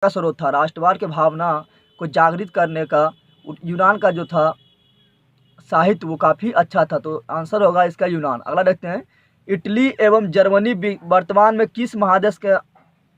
का स्रोत था, राष्ट्रवाद की भावना को जागृत करने का यूनान का जो था साहित्य वो काफ़ी अच्छा था। तो आंसर होगा इसका यूनान। अगला देखते हैं, इटली एवं जर्मनी वर्तमान में किस महादेश के,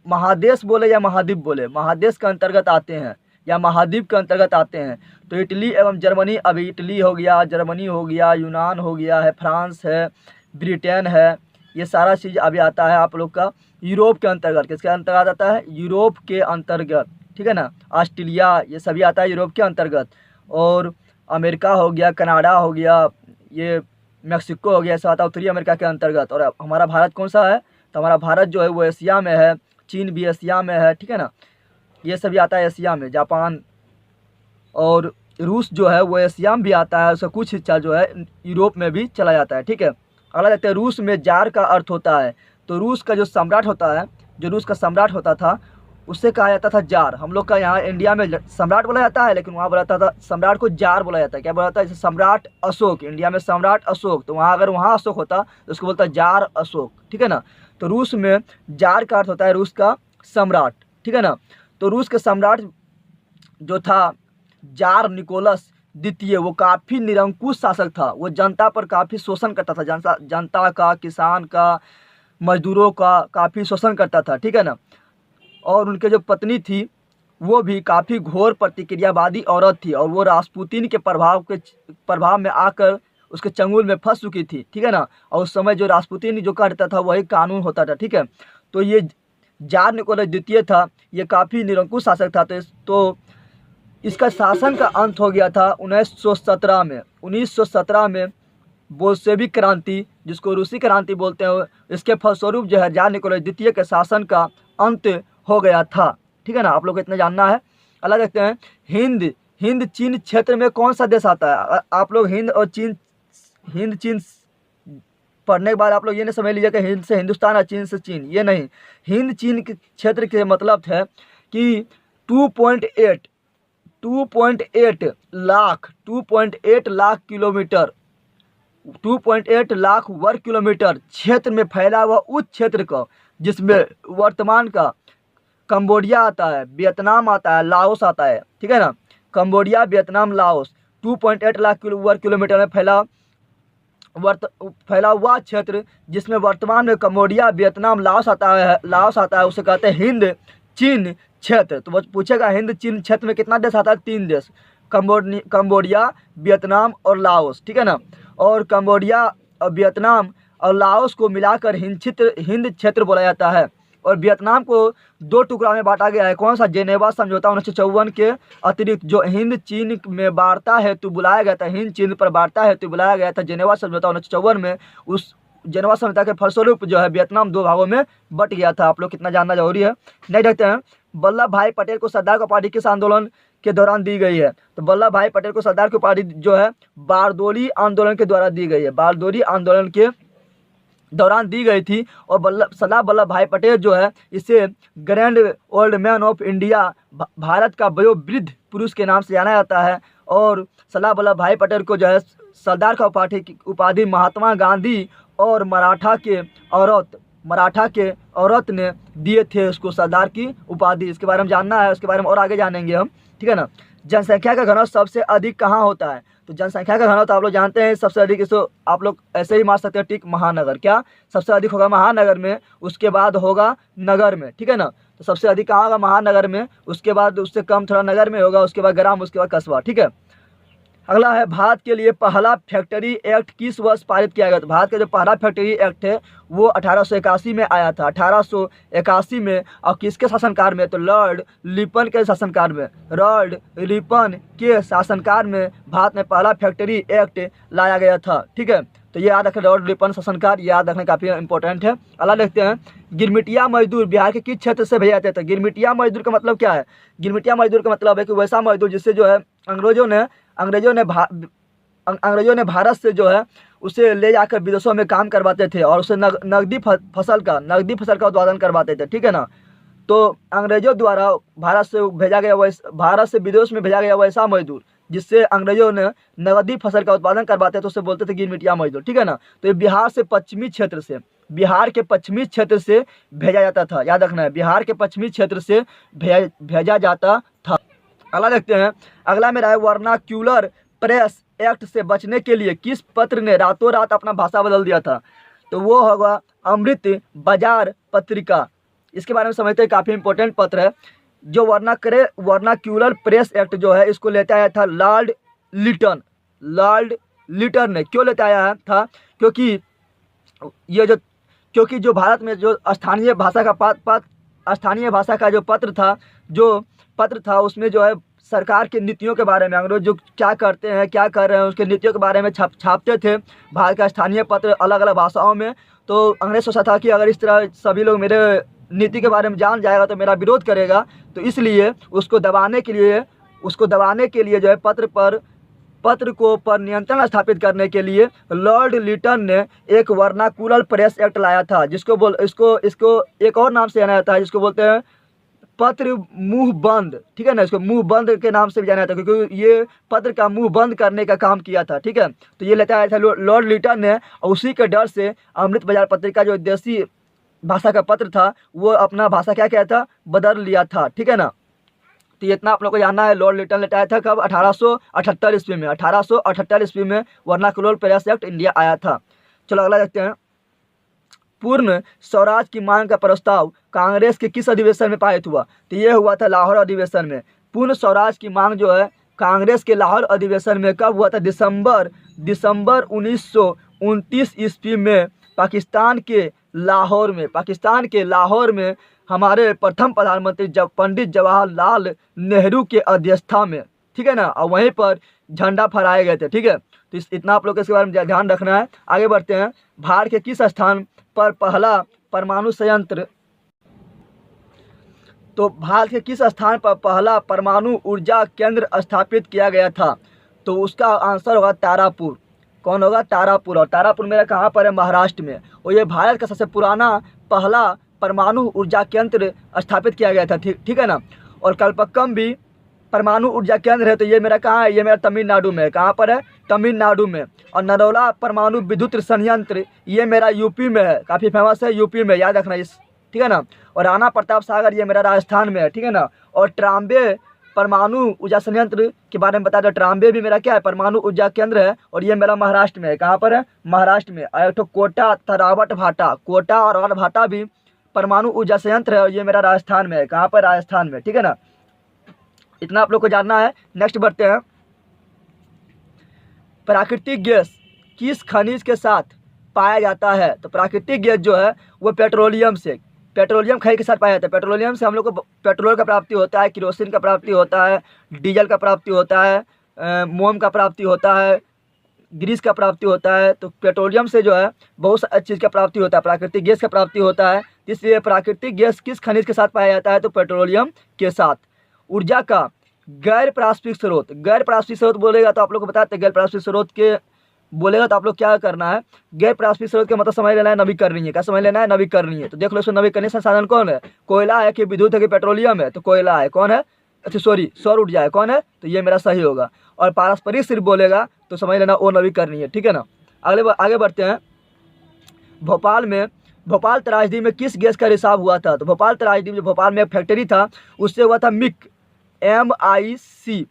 महादेश बोले या महाद्वीप बोले, महादेश के अंतर्गत आते हैं या महाद्वीप के अंतर्गत आते हैं? तो इटली एवं जर्मनी, अभी इटली हो गया, जर्मनी हो गया, यूनान हो गया है, फ्रांस है, ब्रिटेन है, ये सारा चीज़ अभी आता है आप लोग का यूरोप के अंतर्गत। किसके अंतर्गत आता है? यूरोप के अंतर्गत, ठीक है ना। ऑस्ट्रेलिया, ये सभी आता है यूरोप के अंतर्गत। और अमेरिका हो गया, कनाडा हो गया, ये मेक्सिको हो गया, ऐसा आता है उत्तरी अमेरिका के अंतर्गत। और हमारा भारत कौन सा है? तो हमारा भारत जो है वो एशिया में है, चीन भी एशिया में है, ठीक है ना। ये सभी आता है एशिया में। जापान और रूस जो है वो एशिया में भी आता है, उसका कुछ हिस्सा जो है यूरोप में भी चला जाता है, ठीक है। अगला देखते हैं, रूस में जार का अर्थ होता है। तो रूस का जो सम्राट होता है, जो रूस का सम्राट होता था उससे कहा जाता था जार। हम लोग का यहाँ इंडिया में सम्राट बोला जाता है, लेकिन वहाँ बोला जाता था सम्राट को जार बोला जाता है। क्या बोला जाता है? जैसे सम्राट अशोक, इंडिया में सम्राट अशोक, तो वहाँ अगर वहाँ अशोक होता तो उसको बोलता है जार अशोक, ठीक है ना। तो रूस में जार का अर्थ होता है रूस का सम्राट, ठीक है ना। तो रूस के सम्राट जो था जार निकोलस द्वितीय, वो काफ़ी निरंकुश शासक था। वो जनता पर काफ़ी शोषण करता था, जनता का, किसान का, मजदूरों का काफ़ी शोषण करता था, ठीक है ना। और उनके जो पत्नी थी वो भी काफ़ी घोर प्रतिक्रियावादी औरत थी, और वो रासपुतीन के प्रभाव में आकर उसके चंगुल में फंस चुकी थी, ठीक है ना। और उस समय जो रासपुतीन जो करता था वही कानून होता था, ठीक है। तो ये जार निकोलस द्वितीय था, ये काफ़ी निरंकुश शासक था। तो इसका शासन का अंत हो गया था 1917 में। 1917 में बोल्शेविक क्रांति, जिसको रूसी क्रांति बोलते हैं, इसके फलस्वरूप जो है जार निकोलस द्वितीय के शासन का अंत हो गया था, ठीक है ना। आप लोग को इतना जानना है। अगला देखते हैं, हिंद चीन क्षेत्र में कौन सा देश आता है? आप लोग हिंद चीन पढ़ने के बाद आप लोग ये नहीं समझ लीजिए कि हिंद से हिंदुस्तान और चीन से चीन, ये नहीं। हिंद चीन के क्षेत्र के मतलब है कि 2.8 लाख किलोमीटर, 2.8 लाख वर्ग किलोमीटर क्षेत्र में फैला हुआ उस क्षेत्र का, जिसमें वर्तमान का कंबोडिया आता है, वियतनाम आता है, लाओस आता है, ठीक है ना। कंबोडिया, वियतनाम, लाओस, 2.8 लाख वर्ग किलोमीटर में फैला हुआ क्षेत्र, जिसमें वर्तमान में कंबोडिया, वियतनाम, लाओस आता है, उसे कहते हैं हिंद चीन क्षेत्र। तो वो पूछेगा हिंद चीन क्षेत्र में कितना देश आता है? 3 देश, कंबोडिया, वियतनाम और लाओस, ठीक है ना। और कंबोडिया और वियतनाम और लाओस को मिलाकर हिंद क्षेत्र बोला जाता है। और वियतनाम को 2 टुकड़ा में बांटा गया है। कौन सा? जेनेवा समझौता 1954 के अतिरिक्त, जो हिंद चीन में वार्ता हेतु बुलाया गया था, हिंद चीन पर वार्ता हेतु बुलाया गया था जेनेवा समझौता 1954 में। उस जेनेवा समझौता के फलस्वरूप जो है वियतनाम 2 भागों में बट गया था। आप लोग कितना जानना जरूरी है। नहीं देखते हैं, वल्लभ भाई पटेल को सरदार की उपाधि किस आंदोलन के दौरान दी गई है? तो वल्लभ भाई पटेल को सरदार की उपाधि जो है बारदोली आंदोलन के द्वारा दी गई है, बारदोली आंदोलन के दौरान दी गई थी। और सरदार वल्लभ भाई पटेल जो है इसे grand old man of India, Bharat का वयोवृद्ध पुरुष के नाम से जाना जाता है। और सरदार वल्लभ भाई पटेल को जो है सरदार का उपाधि महात्मा गांधी और मराठा के औरत ने दिए थे उसको सरदार की उपाधि। इसके बारे में जानना है, उसके बारे में और आगे जानेंगे हम, ठीक है ना। जनसंख्या का घनत्व सबसे अधिक कहाँ होता है? तो जनसंख्या का घनत्व आप लोग जानते हैं सबसे अधिक, इसको आप लोग ऐसे ही मार सकते हैं टिक, महानगर। क्या सबसे अधिक होगा? महानगर में, उसके बाद होगा नगर में, ठीक है ना। तो सबसे अधिक कहाँ होगा? महानगर में, उसके बाद उससे कम थोड़ा नगर में होगा, उसके बाद ग्राम, उसके बाद कस्बा, ठीक है। अगला है, भारत के लिए पहला फैक्ट्री एक्ट किस वर्ष पारित किया गया? तो भारत का जो पहला फैक्ट्री एक्ट है वो 1881 में आया था, 1881 में। और किसके शासनकाल में? तो लॉर्ड लिपन के शासनकाल में, लॉर्ड लिपन के शासनकाल में भारत में पहला फैक्ट्री एक्ट लाया गया था, ठीक है। तो ये याद रखें, लॉर्ड लिपन शासनकाल याद रखना काफ़ी इंपॉर्टेंट है। अगला देखते हैं, गिरमिटिया मजदूर बिहार के किस क्षेत्र से भेजे जाते थे? गिरमिटिया मजदूर का मतलब क्या है? गिरमिटिया मजदूर का मतलब है कि वैसा मजदूर जिससे जो है अंग्रेजों ने भारत से जो है उसे ले जाकर विदेशों में काम करवाते थे, और उसे नगदी फसल का उत्पादन करवाते थे, ठीक है ना। तो अंग्रेजों द्वारा भारत से विदेश में भेजा गया वैसा मजदूर जिससे अंग्रेजों ने नगदी फसल का उत्पादन करवाते थे, तो उसे बोलते थे गिरमिटिया मजदूर, ठीक है ना। तो ये बिहार से पश्चिमी क्षेत्र से, बिहार के पश्चिमी क्षेत्र से भेजा जाता था। याद रखना है, बिहार के पश्चिमी क्षेत्र से भेजा जाता था। अगला देखते हैं। अगला मेरा है वर्नाक्यूलर प्रेस एक्ट से बचने के लिए किस पत्र ने रातों रात अपना भाषा बदल दिया था? तो वो होगा अमृत बाजार पत्रिका। इसके बारे में समझते हैं, काफ़ी इंपॉर्टेंट पत्र है। जो वर्नाक्यूलर प्रेस एक्ट जो है इसको लेते आया था लॉर्ड लिटन ने। क्यों लेते आया था? क्योंकि जो भारत में जो स्थानीय भाषा का जो पत्र था उसमें जो है सरकार की नीतियों के बारे में, अंग्रेज जो क्या करते हैं क्या कर रहे हैं उसके नीतियों के बारे में छापते थे भारत का स्थानीय पत्र अलग अलग भाषाओं में। तो अंग्रेज सोचा था कि अगर इस तरह सभी लोग मेरे नीति के बारे में जान जाएगा तो मेरा विरोध करेगा, तो इसलिए उसको दबाने के लिए जो है पत्र को पर नियंत्रण स्थापित करने के लिए लॉर्ड लिटन ने एक वर्नाकुलर प्रेस एक्ट लाया था, इसको एक और नाम से जाना जाता है, जिसको बोलते हैं पत्र मुंह बंद। ठीक है ना, इसको मुंह बंद के नाम से भी जाना जाता है क्योंकि ये पत्र का मुंह बंद करने का काम किया था। ठीक है, तो ये लेता आया था लॉर्ड लिटन ने, और उसी के डर से अमृत बाजार पत्रिका जो देसी भाषा का पत्र था वो अपना भाषा क्या किया था, बदल लिया था। ठीक है ना, तो ये इतना आप लोग को जानना है। लॉर्ड लिटन लेटाया था कब? 1878 ईस्वी में। 1878 ईस्वी में वर्नाकुलर प्रेस एक्ट इंडिया आया था। चलो अगला देखते हैं। पूर्ण स्वराज की मांग का प्रस्ताव कांग्रेस के किस अधिवेशन में पारित हुआ? तो ये हुआ था लाहौर अधिवेशन में। पूर्ण स्वराज की मांग जो है कांग्रेस के लाहौर अधिवेशन में कब हुआ था? दिसंबर 1929 ईस्वी में पाकिस्तान के लाहौर में हमारे प्रथम प्रधानमंत्री पंडित जवाहरलाल नेहरू के अध्यक्षता में। ठीक है ना, और वहीं पर झंडा फहराए गए थे। ठीक है, तो इतना आप लोग को इसके बारे में ध्यान रखना है। आगे बढ़ते हैं। भारत के किस स्थान पर पहला परमाणु संयंत्र तो भारत के किस स्थान पर पहला परमाणु ऊर्जा केंद्र स्थापित किया गया था? तो उसका आंसर होगा तारापुर। कौन होगा? तारापुर। और तारापुर मेरा कहाँ पर है? महाराष्ट्र में। और ये भारत का सबसे पुराना पहला परमाणु ऊर्जा केंद्र स्थापित किया गया था। ठीक है ना, और कल्पक्कम भी परमाणु ऊर्जा केंद्र है। तो ये मेरा कहाँ है? ये मेरा तमिलनाडु में है। कहाँ पर है? तमिलनाडु में। और नरौला परमाणु विद्युत संयंत्र ये मेरा यूपी में है, काफ़ी फेमस है यूपी में, याद रखना इस। ठीक है ना, और राणा प्रताप सागर ये मेरा राजस्थान में है। ठीक है ना, और ट्राम्बे परमाणु ऊर्जा संयंत्र के बारे में बता दो। ट्राम्बे भी मेरा क्या है? परमाणु ऊर्जा केंद्र है, और ये मेरा महाराष्ट्र में है। कहाँ पर है? महाराष्ट्र में। और एक तो कोटा और रावट भाटा भी परमाणु ऊर्जा संयंत्र है, और ये मेरा राजस्थान में है। कहाँ पर? राजस्थान में। ठीक है ना, इतना आप लोग को जानना है। नेक्स्ट बढ़ते हैं। प्राकृतिक गैस किस खनिज के साथ पाया जाता है? तो प्राकृतिक गैस जो है वो पेट्रोलियम खनिज के साथ पाया जाता है। पेट्रोलियम से हम लोग को पेट्रोल का प्राप्ति होता है, केरोसिन का प्राप्ति होता है, डीजल का प्राप्ति होता है, मोम का प्राप्ति होता है, ग्रीस का प्राप्ति होता है। तो पेट्रोलियम से जो है बहुत सारी चीज़ का प्राप्ति होता है, प्राकृतिक गैस का प्राप्ति होता है। इसलिए प्राकृतिक गैस किस खनिज के साथ पाया जाता है? तो पेट्रोलियम के साथ। ऊर्जा का गैर पारस्परिक स्रोत बोलेगा तो आप लोग को बताते हैं। गैर पारस्परिक स्रोत के बोलेगा तो आप लोग क्या करना है? गैर पारस्परिक स्रोत के मतलब समझ लेना है नवीकरणीय। क्या समझ लेना है? नवीकरणीय। तो देख लो इसमें नवीकरणीय संसाधन कौन है? कोयला है कि विद्युत है कि पेट्रोलियम है? तो कोयला है। कौन है? अच्छा सौर ऊर्जा है। कौन है? तो ये मेरा सही होगा। और पारस्परिक सिर्फ बोलेगा तो समझ लेना वो नवीकरणीय। ठीक है ना, आगे बढ़ते हैं। भोपाल त्रासदी में किस गैस का रिसाव हुआ था? तो भोपाल त्रासदी में जो भोपाल में एक फैक्ट्री था उससे हुआ था MIC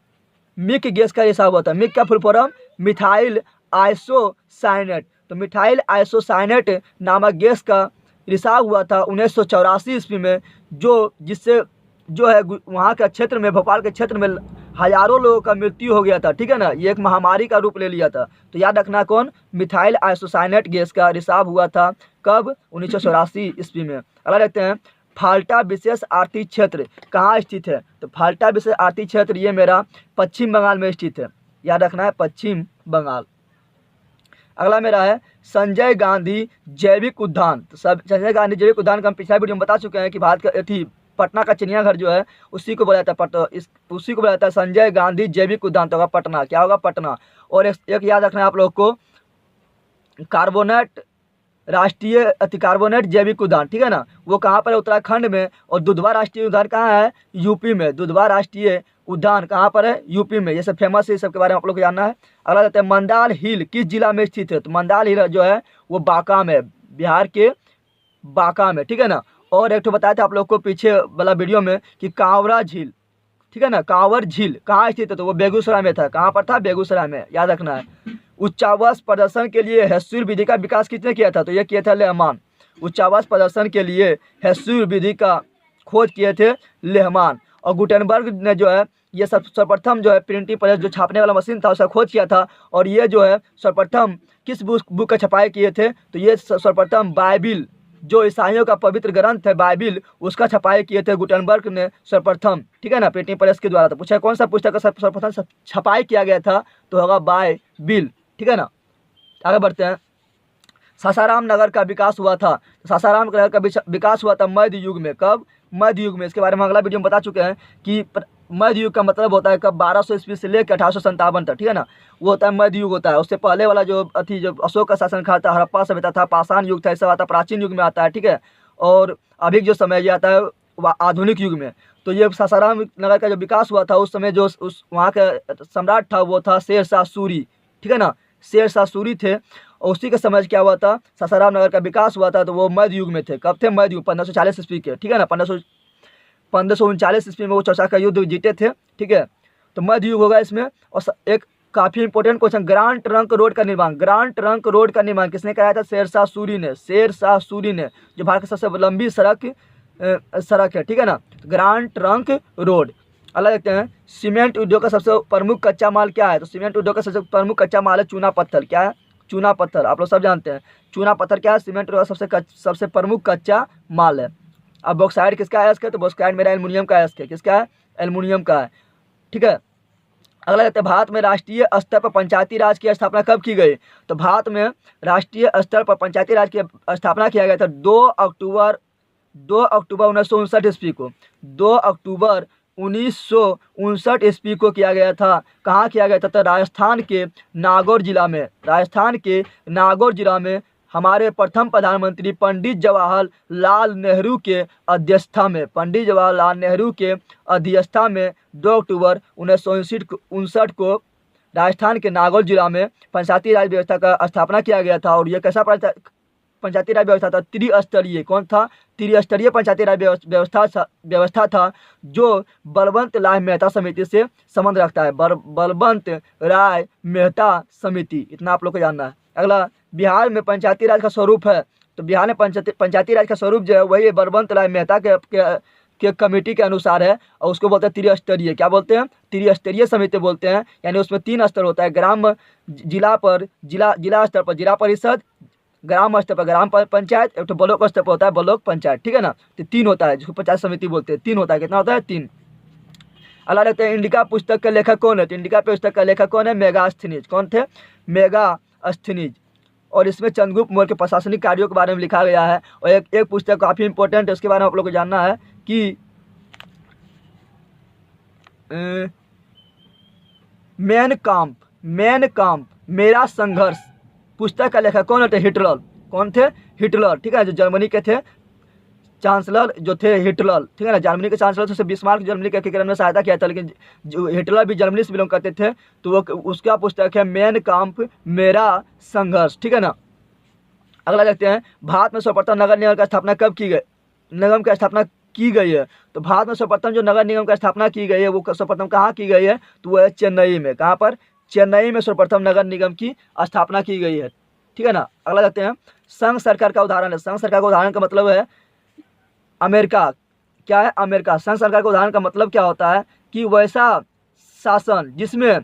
मिक गैस का रिसाव हुआ था। मिक का फुल फॉर्म मिथाइल आइसोसाइनेट। तो मिथाइल आइसोसाइनेट नामक गैस का रिसाव हुआ था 1984 ईस्वी में, जिससे जो है वहाँ के क्षेत्र में, भोपाल के क्षेत्र में हजारों लोगों का मृत्यु हो गया था। ठीक है ना, ये एक महामारी का रूप ले लिया था। तो याद रखना कौन? मिथाइल आइसोसाइनेट गैस का रिसाव हुआ था कब? 1984 ईस्वी में। अगला देखते हैं। फाल्टा विशेष आर्थिक क्षेत्र कहाँ स्थित है? तो फाल्टा विशेष आर्थिक क्षेत्र ये मेरा पश्चिम बंगाल में स्थित है। याद रखना है, पश्चिम बंगाल। अगला मेरा है संजय गांधी जैविक उद्यान। तो संजय गांधी जैविक उद्यान का हम पिछला वीडियो में बता चुके हैं कि भारत का पटना का चिड़ियाघर जो है उसी को बोला जाता है उसी को बोला जाता है संजय गांधी जैविक उद्यान। तो होगा पटना। क्या होगा? पटना। और एक याद रखना है आप लोग को, कार्बोनेट जैविक उद्यान। ठीक है ना, वो कहाँ पर है? उत्तराखंड में। और दुधवा राष्ट्रीय उद्यान कहाँ है? यूपी में। दुधवा राष्ट्रीय उद्यान कहाँ पर है? यूपी में। ये सब फेमस है, इस सब के बारे में आप लोग को जानना है। अगला कहते हैं मंदार हिल किस जिला में स्थित है? तो मंदार हिल जो है वो बांका में, बिहार के बांका में, ठीक है ना। और एक तो बताया था आप लोग को पीछे वाला वीडियो में कि कांवरा झील, ठीक है ना, कांवर झील कहाँ स्थित है, तो वो बेगूसराय में था। कहाँ पर था? बेगूसराय में, याद रखना है। उच्चावास प्रदर्शन के लिए हेस्सूर विधि का विकास किसने किया था? तो ये किया था लेहमान। उच्चावास प्रदर्शन के लिए हेस्सूर विधि का खोज किए थे लेहमान। और गुटेनबर्ग ने जो है ये सर्वप्रथम जो है प्रिंटिंग प्रेस जो छापने वाला मशीन था उसका खोज किया था। और ये जो है सर्वप्रथम किस बुक का छपाई किए थे? तो ये सर्वप्रथम बाइबिल, जो ईसाइयों का पवित्र ग्रंथ है बाइबिल, उसका छपाई किए थे गुटेनबर्ग ने सर्वप्रथम, ठीक है ना, प्रिंटिंग प्रेस के द्वारा। तो पूछा कौन सा पुस्तक का सर्वप्रथम छपाई किया गया था? तो होगा बाइबिल, ठीक है ना। आगे बढ़ते हैं। सासाराम नगर का विकास हुआ था। सासाराम नगर का विकास हुआ था मध्य युग में। कब? मध्य युग में। इसके बारे में अगला वीडियो में बता चुके हैं कि मध्य युग का मतलब होता है कब? 1200 ईस्वी से लेकर 1857 तक, ठीक है ना, वो होता है मध्य युग होता है। उससे पहले वाला जो जो अशोक का शासनकाल था, हड़प्पा सभ्यता था, पाषाण युग था, ये सब आता है प्राचीन युग में आता है, ठीक है। और अभी जो समय ये आता है वह आधुनिक युग में। तो ये सासाराम नगर का जो विकास हुआ था उस समय जो उस वहाँ का सम्राट था वो था शेरशाह सूरी, ठीक है ना, शेरशाह सूरी थे। और उसी के समय क्या हुआ था? सासाराम नगर का विकास हुआ था, तो वो मध्य युग में थे। कब थे? मध्य युग, 1540 ईस्वी के, ठीक है ना। 1539 ईस्वी में वो चौसा का युद्ध जीते थे, ठीक है। तो मध्य युग होगा इसमें। और एक काफी important question, grand trunk road का निर्माण। ग्रांड ट्रंक रोड का निर्माण किसने कराया था? शेरशाह सूरी ने। शेरशाह सूरी ने, जो भारत की सबसे लंबी सड़क है, ठीक है ना, ग्रांड ट्रंक रोड। अगला देखते हैं, सीमेंट उद्योग का सबसे प्रमुख कच्चा माल क्या है? तो सीमेंट उद्योग का सबसे प्रमुख कच्चा माल है चूना पत्थर। क्या है? चूना पत्थर। आप लोग सब जानते हैं चूना पत्थर क्या है? सीमेंट उद्योग का सबसे प्रमुख कच्चा माल है। अब बॉक्साइड किसका अयस्क है? तो बॉक्साइड मेरा एल्युमिनियम का अयस्क है। किसका है? एल्युमिनियम का है, ठीक है। अगला कहते हैं, भारत में राष्ट्रीय स्तर पर पंचायती राज की स्थापना कब की गई? तो भारत में राष्ट्रीय स्तर पर पंचायती राज की स्थापना किया गया था 2 अक्टूबर 1959 ईस्वी को। 2 अक्टूबर 1959 ईस्वी को किया गया था। कहाँ किया गया था? तो राजस्थान के नागौर जिला में। राजस्थान के नागौर जिला में हमारे प्रथम प्रधानमंत्री पंडित जवाहरलाल नेहरू के अध्यक्षता में, पंडित जवाहरलाल नेहरू के अध्यक्षता में 2 अक्टूबर 1959 को राजस्थान के नागौर जिला में पंचायती राज व्यवस्था का स्थापना किया गया था। और यह कैसा पंचायती राज व्यवस्था था? त्रिस्तरीय। कौन था? त्रिस्तरीय पंचायती राज व्यवस्था था, जो बलवंत राय मेहता समिति से संबंध रखता है। बलवंत राय मेहता समिति, इतना आप लोग को जानना है। अगला, बिहार में पंचायती राज का स्वरूप है। तो बिहार में पंचायती राज का स्वरूप जो है वही बलवंत राय मेहता के कमेटी के अनुसार है। और उसको बोलते हैं त्रिस्तरीय। क्या बोलते हैं? त्रिस्तरीय समिति बोलते हैं। यानी उसमें 3 स्तर होता है, ग्राम जिला पर जिला स्तर पर जिला परिषद, ग्राम स्तर पर ग्राम पंचायत, एक तो ब्लॉक स्तर पर होता है ब्लॉक पंचायत, ठीक है ना। तो 3 होता है, जिसको पंचायत समिति बोलते हैं। 3 होता है। कितना होता है? 3। अगला देखते हैं, इंडिका पुस्तक का लेखक कौन है? तो इंडिका पुस्तक का लेखक कौन है? मेगास्थनीज। कौन थे? मेगास्थनीज। और इसमें चंद्रगुप्त मौर्य के प्रशासनिक कार्यों के बारे में लिखा गया है। और एक पुस्तक काफ़ी इंपॉर्टेंट है, उसके बारे में आप लोग को जानना है कि मेन काम्प मेरा संघर्ष पुस्तक का लेखक कौन थे? हिटलर। कौन थे? हिटलर, ठीक है, जो जर्मनी के थे चांसलर जो थे हिटलर, ठीक है ना। जर्मनी के चांसलर थे, बिस्मार्क जर्मनी के एकीकरण में सहायता किया था, लेकिन जो हिटलर भी जर्मनी से बिलोंग करते थे। तो वो उसका पुस्तक है मेन काम्प मेरा संघर्ष, ठीक है ना। अगला देखते हैं, भारत में सर्वप्रथम नगर निगम का स्थापना कब की गई? निगम की स्थापना की गई है। तो भारत में सर्वप्रथम जो नगर निगम का स्थापना की गई है वो सर्वप्रथम कहाँ की गई है? तो वो है चेन्नई में। कहाँ पर? चेन्नई में सर्वप्रथम नगर निगम की स्थापना की गई है, ठीक है ना। अगला देखते हैं, संघ सरकार का उदाहरण है। संघ सरकार का उदाहरण का मतलब है अमेरिका। क्या है? अमेरिका। संघ सरकार का उदाहरण का मतलब क्या होता है कि वैसा शासन जिसमें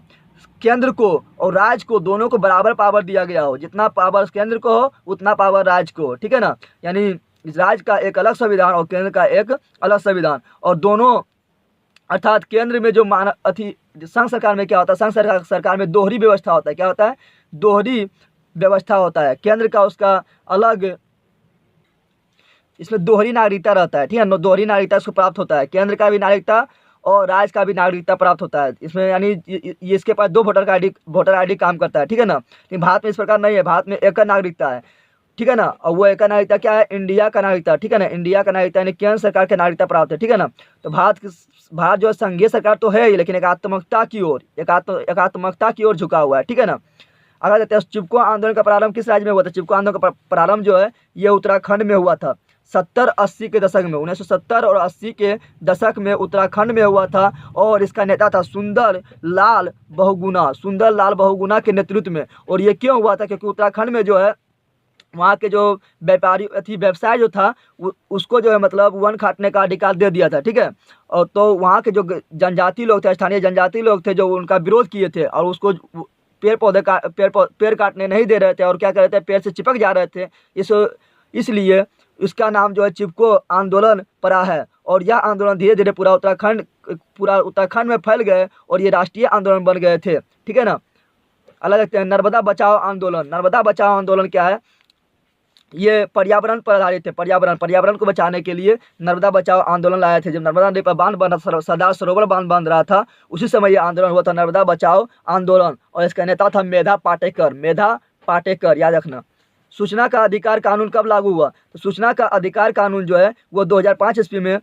केंद्र को और राज्य को दोनों को बराबर पावर दिया गया हो। जितना पावर केंद्र को हो उतना पावर राज्य को, ठीक है ना। यानी राज्य का एक अलग संविधान और केंद्र का एक अलग संविधान, और दोनों अर्थात केंद्र में जो संघ सरकार में क्या होता है? संघ सरकार में दोहरी व्यवस्था होता है। क्या होता है? दोहरी व्यवस्था होता है। केंद्र का उसका अलग, इसमें दोहरी नागरिकता रहता है, ठीक है। दोहरी नागरिकता उसको प्राप्त होता है, केंद्र का भी नागरिकता और राज्य का भी नागरिकता प्राप्त होता है इसमें। यानी ये इसके पास 2 वोटर आईडी काम करता है, ठीक है ना। लेकिन भारत में इस प्रकार नहीं है। भारत में एक नागरिकता है, ठीक है ना। और वो एक नागरिकता क्या है? इंडिया का नागरिकता, ठीक है ना। इंडिया का नागरिकता यानी केंद्र सरकार की नागरिकता प्राप्त है, ठीक है ना। तो भारत जो संघीय सरकार तो है ही, लेकिन एकात्मकता की ओर झुका हुआ है, ठीक है ना। अगर देखते हैं, चिपको आंदोलन का प्रारंभ किस राज्य में हुआ था? चिपको आंदोलन का प्रारंभ जो है ये उत्तराखंड में हुआ था। 1970-80 के दशक में, 1970 और 80 के दशक में उत्तराखंड में हुआ था। और इसका नेता था सुंदर लाल बहुगुणा के नेतृत्व में। और ये क्यों हुआ था? क्योंकि उत्तराखंड में जो है वहाँ के जो व्यवसाय जो था उसको जो है मतलब वन काटने का अधिकार दे दिया था, ठीक है। और तो वहाँ के जो जनजाति लोग थे, स्थानीय जनजाति लोग थे, जो उनका विरोध किए थे और उसको पेड़ काटने नहीं दे रहे थे और क्या कर रहे थे, पेड़ से चिपक जा रहे थे। इसलिए इसका नाम जो है चिपको आंदोलन पड़ा है। और यह आंदोलन धीरे धीरे पूरा उत्तराखंड में फैल गए और ये राष्ट्रीय आंदोलन बन गए थे, ठीक है ना। अलग देखते हैं नर्मदा बचाओ आंदोलन। नर्मदा बचाओ आंदोलन क्या है? ये पर्यावरण पर आधारित है। पर्यावरण को बचाने के लिए नर्मदा बचाओ आंदोलन लाए थे। जब नर्मदा नदी पर बांध बन सरदार सरोवर बांध बन रहा था, उसी समय ये आंदोलन हुआ था, नर्मदा बचाओ आंदोलन। और इसका नेता था मेधा पाटेकर, याद रखना। सूचना का अधिकार कानून कब लागू हुआ? तो सूचना का अधिकार कानून जो है वो 2005 ईस्वी में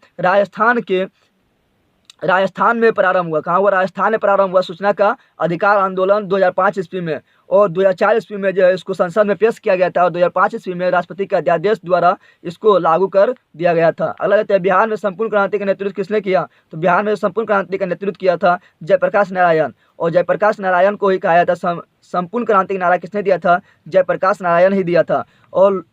राजस्थान में प्रारंभ हुआ। कहाँ हुआ? राजस्थान में प्रारंभ हुआ सूचना का अधिकार आंदोलन 2005 ईस्वी में। और 2004 ईस्वी में जो है इसको संसद में पेश किया गया था और 2005 ईस्वी में राष्ट्रपति के अध्यादेश द्वारा इसको लागू कर दिया गया था। अगला रहता है बिहार में संपूर्ण क्रांति का नेतृत्व किसने किया? तो बिहार में संपूर्ण क्रांति का नेतृत्व किया था जयप्रकाश नारायण। और जयप्रकाश नारायण को ही कहा जाता है संपूर्ण क्रांति का नारा किसने दिया था? जयप्रकाश नारायण ही दिया था। और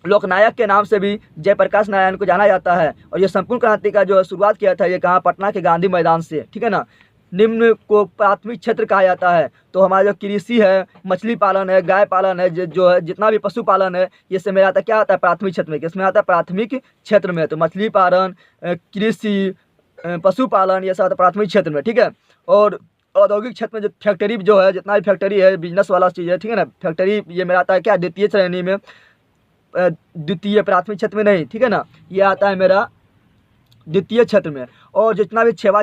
लोकनायक के नाम से भी जयप्रकाश नारायण को जाना जाता है। और ये संपूर्ण क्रांति का जो शुरुआत किया था ये कहाँ? पटना के गांधी मैदान से, ठीक है ना। निम्न को प्राथमिक क्षेत्र कहा जाता है। तो हमारा जो कृषि है, मछली पालन है, गाय पालन है, जो है जितना भी पशुपालन है, ये सब मेरा आता क्या आता है? प्राथमिक क्षेत्र में। किसमें आता है? प्राथमिक क्षेत्र में। तो मछली पालन, कृषि, पशुपालन, ये सब आता है प्राथमिक क्षेत्र में, ठीक है। और औद्योगिक क्षेत्र में जो फैक्ट्री जो है, जितना भी फैक्ट्री है, बिजनेस वाला चीज़ है, ठीक है ना, फैक्ट्री ये मेरा आता है क्या? द्वितीय श्रेणी में, द्वितीय प्राथमिक क्षेत्र में नहीं, ठीक है ना। ये आता है मेरा द्वितीय क्षेत्र में। और जितना भी सेवा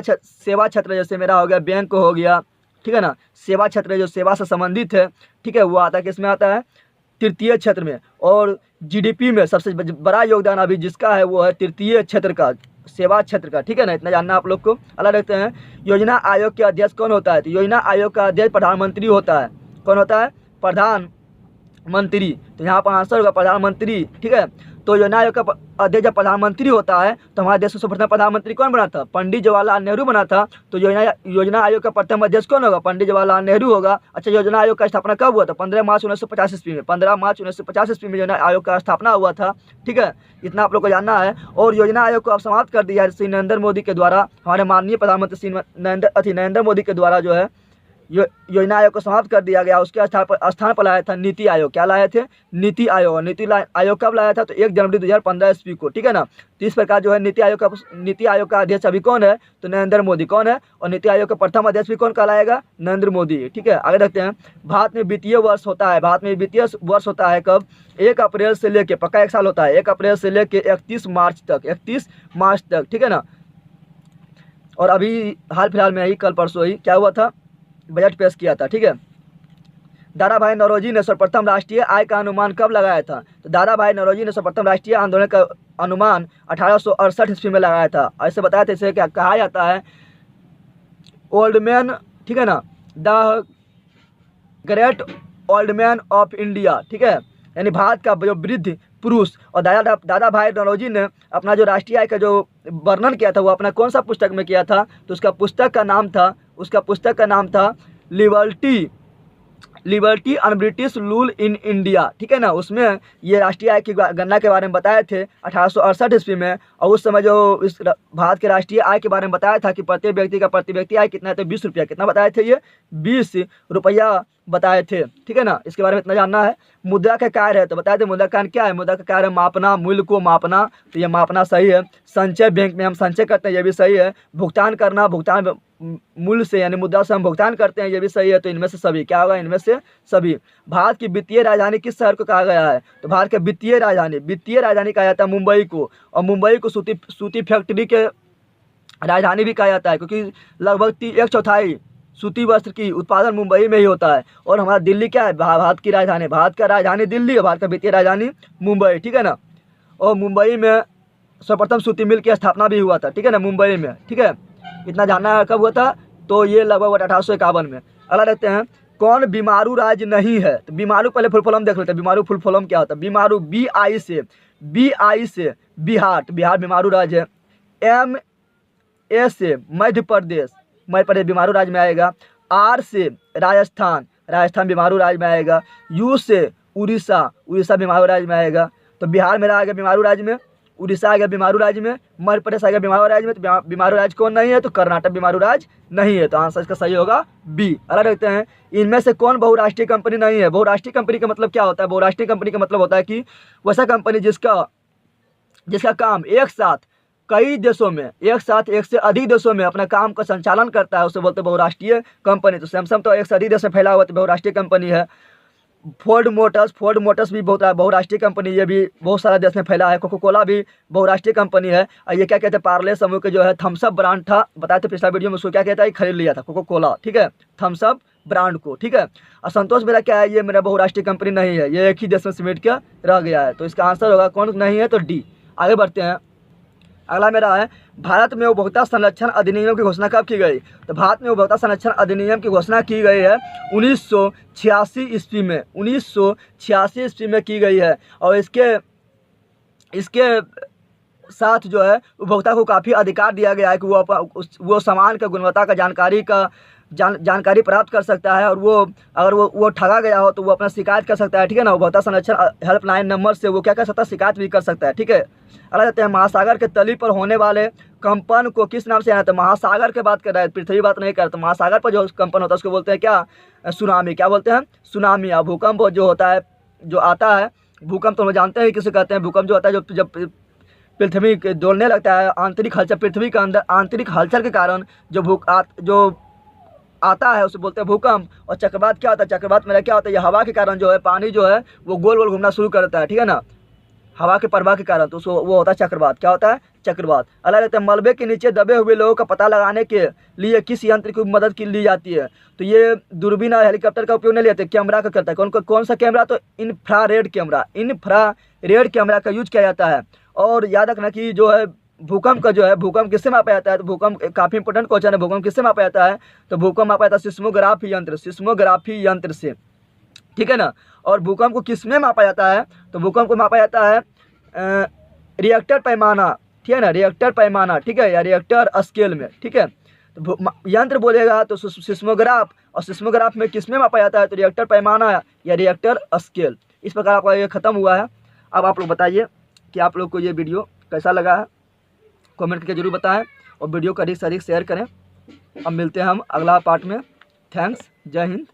क्षेत्र जैसे मेरा हो गया बैंक हो गया, ठीक है ना, सेवा क्षेत्र जो सेवा से संबंधित है, ठीक है, वो आता है किसमें आता है? तृतीय क्षेत्र में। और जीडीपी में सबसे बड़ा योगदान अभी जिसका है वो है तृतीय क्षेत्र का, सेवा क्षेत्र का, ठीक है ना। इतना जानना आप लोग को। अलग देखते हैं योजना आयोग के अध्यक्ष कौन होता है? तो योजना आयोग का अध्यक्ष प्रधानमंत्री होता है। कौन होता है? प्रधानमंत्री। तो यहाँ पर आंसर होगा प्रधानमंत्री, ठीक है। तो योजना आयोग का अध्यक्ष जब प्रधानमंत्री होता है तो हमारे देश का सर्वप्रथम प्रधानमंत्री कौन बना था? पंडित जवाहरलाल नेहरू बना था। तो योजना आयोग का प्रथम अध्यक्ष कौन होगा? पंडित जवाहरलाल नेहरू होगा। अच्छा, योजना आयोग का स्थापना कब हुआ था? 15 मार्च 1950 ईस्वी में। 15 मार्च 1950 ईस्वी में योजना आयोग का स्थापना हुआ था, ठीक है। इतना आप लोग को जानना है। और योजना आयोग को अब समाप्त कर दिया है श्री नरेंद्र मोदी के द्वारा, हमारे माननीय प्रधानमंत्री श्री नरेंद्र मोदी के द्वारा जो है योजना आयोग को समाप्त कर दिया गया। उसके स्थान पर लाया था नीति आयोग। क्या लाए थे? नीति आयोग। नीति आयोग कब लाया था? तो 1 जनवरी 2015 ईस्वी को, ठीक है ना। तो इस प्रकार जो है नीति आयोग का अध्यक्ष अभी कौन है? तो नरेंद्र मोदी। कौन है? और नीति आयोग का प्रथम अध्यक्ष भी कौन कहलाएगा? नरेंद्र मोदी, ठीक है। आगे देखते हैं भारत में वित्तीय वर्ष होता है। भारत में वित्तीय वर्ष होता है कब? 1 अप्रैल से लेके, पक्का 1 साल होता है, 1 अप्रैल से लेके 31 मार्च तक, ठीक है ना। और अभी हाल फिलहाल में ही कल परसों ही क्या हुआ था? बजट पेश किया था, ठीक है। दादा भाई नौरोजी ने सर्वप्रथम राष्ट्रीय आय का अनुमान कब लगाया था? तो दादा भाई नौरोजी ने सर्वप्रथम राष्ट्रीय आंदोलन का अनुमान 1868 ईस्वी में लगाया था। ऐसे बताया था, इसे क्या कहा जाता है? ओल्ड मैन, ठीक है ना, the great old man of India, ठीक है, यानी भारत का जो वृद्ध पुरुष। और दादा भाई नौरोजी ने अपना जो राष्ट्रीय आय का जो वर्णन किया था वो अपना कौन सा पुस्तक में किया था? तो उसका पुस्तक का नाम था liberty and British rule in India, ठीक है ना। उसमें ये राष्ट्रीय आय की गणना के बारे में बताए थे 1868 ईस्वी में। और उस समय जो इस भारत के राष्ट्रीय आय के बारे में बताया था कि प्रति व्यक्ति आय कितना है? तो 20 रुपया। कितना बताए थे? ये 20 रुपया बताए थे, ठीक है ना। इसके बारे में इतना जानना है। मुद्रा का कार्य है, तो बताए थे मुद्रा का क्या है? मुद्रा का कार्य मापना, मूल्य को मापना, तो ये मापना सही है। संचय, बैंक में हम संचय करते हैं, ये भी सही है। भुगतान करना, भुगतान मूल्य से यानी मुद्रा से हम भुगतान करते हैं, ये भी सही है। तो इनमें से सभी क्या होगा? इनमें से सभी। भारत की वित्तीय राजधानी किस शहर को कहा गया है? तो भारत की वित्तीय राजधानी कहा जाता है मुंबई को। और मुंबई को सूती फैक्ट्री के राजधानी भी कहा जाता है, क्योंकि लगभग 1/4 सूती वस्त्र की उत्पादन मुंबई में ही होता है। और हमारा दिल्ली क्या है? भारत की राजधानी, भारत का राजधानी दिल्ली है, भारत का वित्तीय राजधानी मुंबई, ठीक है ना। और मुंबई में सर्वप्रथम सूती मिल की स्थापना भी हुआ था, ठीक है ना, मुंबई में, ठीक है। इतना जानना है कब हुआ था? तो ये लगभग 1851 में। अगला देखते हैं कौन बीमारू राज्य नहीं है? तो बीमारू पहले फुल फॉर्म देख लेते हैं। बीमारू फुल फॉर्म क्या होता है? बीमारू BI से BI से बिहार, बिहार बीमारू राज्य है। MA से मध्य प्रदेश, मध्य प्रदेश बीमारू राज्य में आएगा। R से राजस्थान, राजस्थान बीमारू राज्य में आएगा। U से उड़ीसा, उड़ीसा बीमारू राज्य में आएगा। तो बिहार मेरा आ गया बीमारू राज्य में, उड़ीसा आ गया बीमारू राज्य में, मध्य प्रदेश आ गया बीमारू राज्य में। तो बीमारू राज्य कौन नहीं है? तो कर्नाटक बीमारू राज्य नहीं है। तो आंसर इसका सही होगा बी। अगला देखते हैं, इनमें से कौन बहुराष्ट्रीय कंपनी नहीं है? बहुराष्ट्रीय कंपनी का मतलब क्या होता है? बहुराष्ट्रीय कंपनी का मतलब होता है कि वैसा कंपनी जिसका काम एक साथ कई देशों में, एक साथ एक से अधिक देशों में अपना काम का संचालन करता है, उसे बोलते हैं बहुराष्ट्रीय कंपनी। तो सैमसंग तो एक से अधिक देश में फैला हुआ तो बहुराष्ट्रीय कंपनी है। फोर्ड मोटर्स भी बहुत बहुराष्ट्रीय कंपनी, ये भी बहुत सारा देश में फैला है। कोको कोला भी बहुराष्ट्रीय कंपनी है। और ये क्या कहते हैं, पार्ले समूह के जो है थम्सअप ब्रांड था, बताए थे पिछला वीडियो में, उसको क्या कहता है, खरीद लिया था कोको कोला, ठीक है, थम्सअप ब्रांड को, ठीक है। और संतोष मेरा क्या है, ये मेरा बहुराष्ट्रीय कंपनी नहीं है, ये एक ही देश में सिमट के रह गया है। तो इसका आंसर होगा कौन नहीं है? तो डी। आगे बढ़ते हैं, अगला मेरा है, भारत में उपभोक्ता संरक्षण अधिनियम की घोषणा कब की गई? तो भारत में उपभोक्ता संरक्षण अधिनियम की घोषणा की गई है 1986 ईस्वी में, 1986 ईस्वी में की गई है। और इसके साथ जो है उपभोक्ता को काफ़ी अधिकार दिया गया है कि वो सामान का गुणवत्ता का जानकारी प्राप्त कर सकता है। और अगर वो ठगा गया हो तो वो अपना शिकायत कर सकता है, ठीक है ना। उपभोक्ता संरक्षण हेल्पलाइन नंबर से वो क्या कर सकता है, शिकायत भी कर सकता है, ठीक है। अगला कहते हैं, महासागर के तली पर होने वाले कंपन को किस नाम से जाना जाता है? महासागर की बात कर रहा है, पृथ्वी बात नहीं कर रहा। तो महासागर पर जो कंपन होता है उसको बोलते हैं क्या? सुनामी। क्या बोलते हैं? सुनामी। और भूकंप जो होता है, जो आता है भूकंप, तो हम जानते हैं किसे कहते हैं। भूकंप जो होता है जब पृथ्वी डोलने लगता है, आंतरिक हलचल, पृथ्वी के अंदर आंतरिक हलचल के कारण जो आता है उसे बोलते हैं भूकंप। और चक्रवात क्या होता है? चक्रवात मेरा क्या होता है, ये हवा के कारण जो है पानी जो है वो गोल गोल घूमना शुरू करता है, ठीक है ना, हवा के प्रवाह के कारण, तो वो होता है चक्रवात। क्या होता है? चक्रवात। अगला रहता है, मलबे के नीचे दबे हुए लोगों का पता लगाने के लिए किस यंत्र की मदद की ली जाती है? तो ये दूरबीन और हेलीकॉप्टर का उपयोग नहीं लेते, कैमरा का करता है। कौन सा कैमरा? तो इंफ्रारेड कैमरा का यूज किया जाता है। और याद रखना कि जो है भूकंप किससे मापा जाता है? तो भूकंप काफ़ी इंपॉर्टेंट क्वेश्चन है। भूकंप किससे मापा जाता है? तो भूकंप मापा जाता है सिस्मोग्राफी यंत्र से, ठीक है ना। और भूकंप को किस में मापा जाता है? तो भूकंप को मापा जाता है रिएक्टर पैमाना, ठीक है ना, रिएक्टर पैमाना, ठीक है, या रिएक्टर स्केल में, ठीक है। तो यंत्र बोलेगा तो सिस्मोग्राफ, और सिस्मोग्राफ में किस में मापा जाता है? तो रिएक्टर पैमाना या रिएक्टर स्केल। इस प्रकार आपका ये खत्म हुआ है। अब आप लोग बताइए कि आप लोग को ये वीडियो कैसा लगा है, कमेंट करके जरूर बताएं, और वीडियो को अधिक से अधिक शेयर करें। अब मिलते हैं हम अगला पार्ट में। थैंक्स, जय हिंद।